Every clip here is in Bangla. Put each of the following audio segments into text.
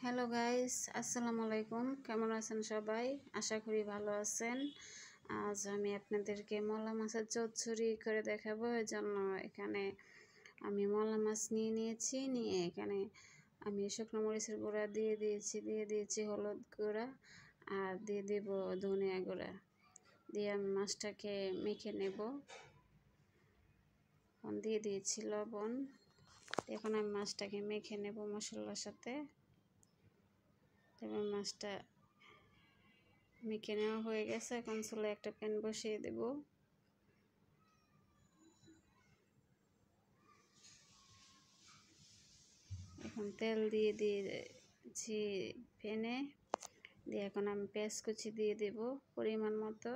হ্যালো গাইস, আসসালামু আলাইকুম। কেমন আছেন সবাই? আশা করি ভালো আছেন। আজ আমি আপনাদেরকে মলা মাছের চচ্চড়ি করে দেখাবো। এর জন্য এখানে আমি মলা মাছ নিয়েছি। এখানে আমি শুকনো মরিচের গুঁড়া দিয়ে দিয়েছি হলুদ গুঁড়া, আর দিয়ে দেব ধনিয়া গুঁড়া। দিয়ে আমি মাছটাকে মেখে নেব। দিয়ে দিয়েছি লবণ। এখন আমি মাছটাকে মেখে নেব মশলার সাথে। তবে মাছটা মেখে নেওয়া হয়ে গেছে। এখন চুলায় একটা প্যান বসিয়ে দেব। এখন তেল দিয়ে দিয়েছি প্যানে। দিয়ে এখন আমি পেঁয়াজ কুচি দিয়ে দেব পরিমাণ মতো।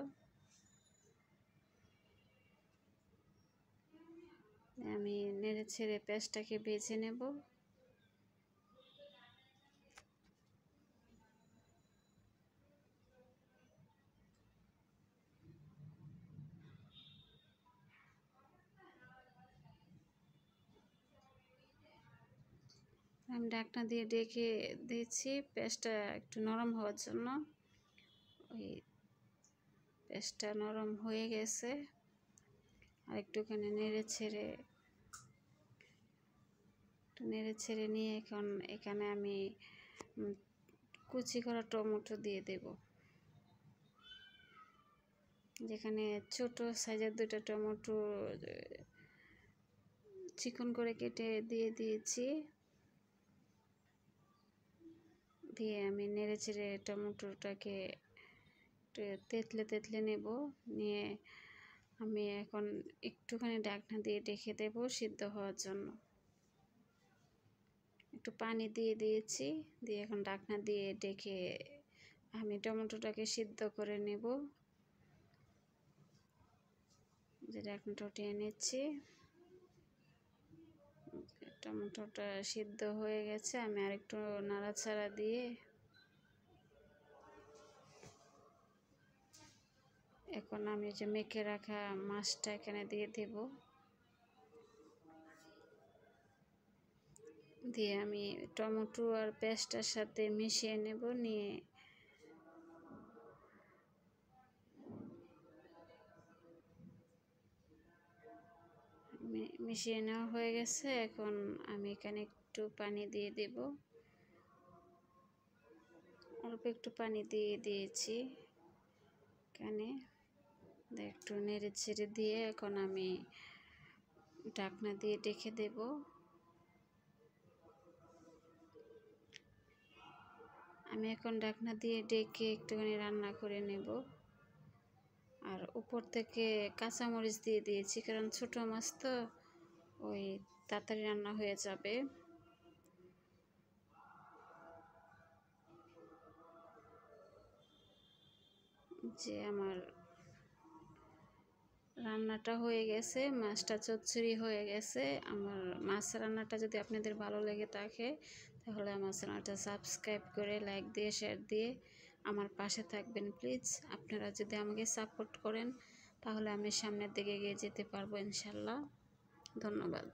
আমি নেড়ে ছেড়ে পেঁয়াজটাকে ভেজে নেব। আমি ঢাকনা দিয়ে ঢেকে দিয়েছি পেঁয়াজটা একটু নরম হওয়ার জন্য। ওই পেঁয়াজটা নরম হয়ে গেছে। আর একটুখানি নেড়ে ছেড়ে নিয়ে এখন এখানে আমি কুচি করা টমেটো দিয়ে দেব। যেখানে ছোট সাইজের 2টা টমেটো চিকন করে কেটে দিয়ে দিয়েছি। দিয়ে আমি নেড়ে ছেড়ে টমেটোটাকে তেতলে নেব। নিয়ে আমি এখন একটুখানি ঢাকনা দিয়ে ঢেকে দেব সিদ্ধ হওয়ার জন্য। একটু পানি দিয়ে দিয়েছি। দিয়ে এখন ঢাকনা দিয়ে ঢেকে আমি টমেটোটাকে সিদ্ধ করে নেব। যে ঢাকনাটা উঠিয়ে নিচ্ছি। টমেটোটা সিদ্ধ হয়ে গেছে। আমি আরেকটু নাড়াচাড়া দিয়ে এখন আমি যে মেখে রাখা মাছটা এখানে দিয়ে দেব। দিয়ে আমি টমেটো আর পেঁয়াজটার সাথে মিশিয়ে নেব। নিয়ে মিশিয়ে নেওয়া হয়ে গেছে। এখন আমি এখানে একটু পানি দিয়ে দেব। অল্প একটু পানি দিয়ে দিয়েছি এখানে। একটু নেড়ে ছেড়ে দিয়ে এখন আমি ঢাকনা দিয়ে ঢেকে দেব। আমি এখন ঢাকনা দিয়ে ঢেকে একটুখানি রান্না করে নেব। আর উপর থেকে কাঁচামরিচ দিয়ে দিয়েছি, কারণ ছোট মাছ তো ওই তাড়াতাড়ি রান্না হয়ে যাবে। যে আমার রান্নাটা হয়ে গেছে, মাছটা চচ্চড়ি হয়ে গেছে। আমার মাছ রান্নাটা যদি আপনাদের ভালো লেগে থাকে তাহলে আমার চ্যানেলটা সাবস্ক্রাইব করে লাইক দিয়ে শেয়ার দিয়ে আমার পাশে থাকবেন প্লিজ। আপনারা যদি আমাকে সাপোর্ট করেন তাহলে আমি সামনের দিকে এগিয়ে যেতে পারবো ইনশাল্লাহ। ধন্যবাদ।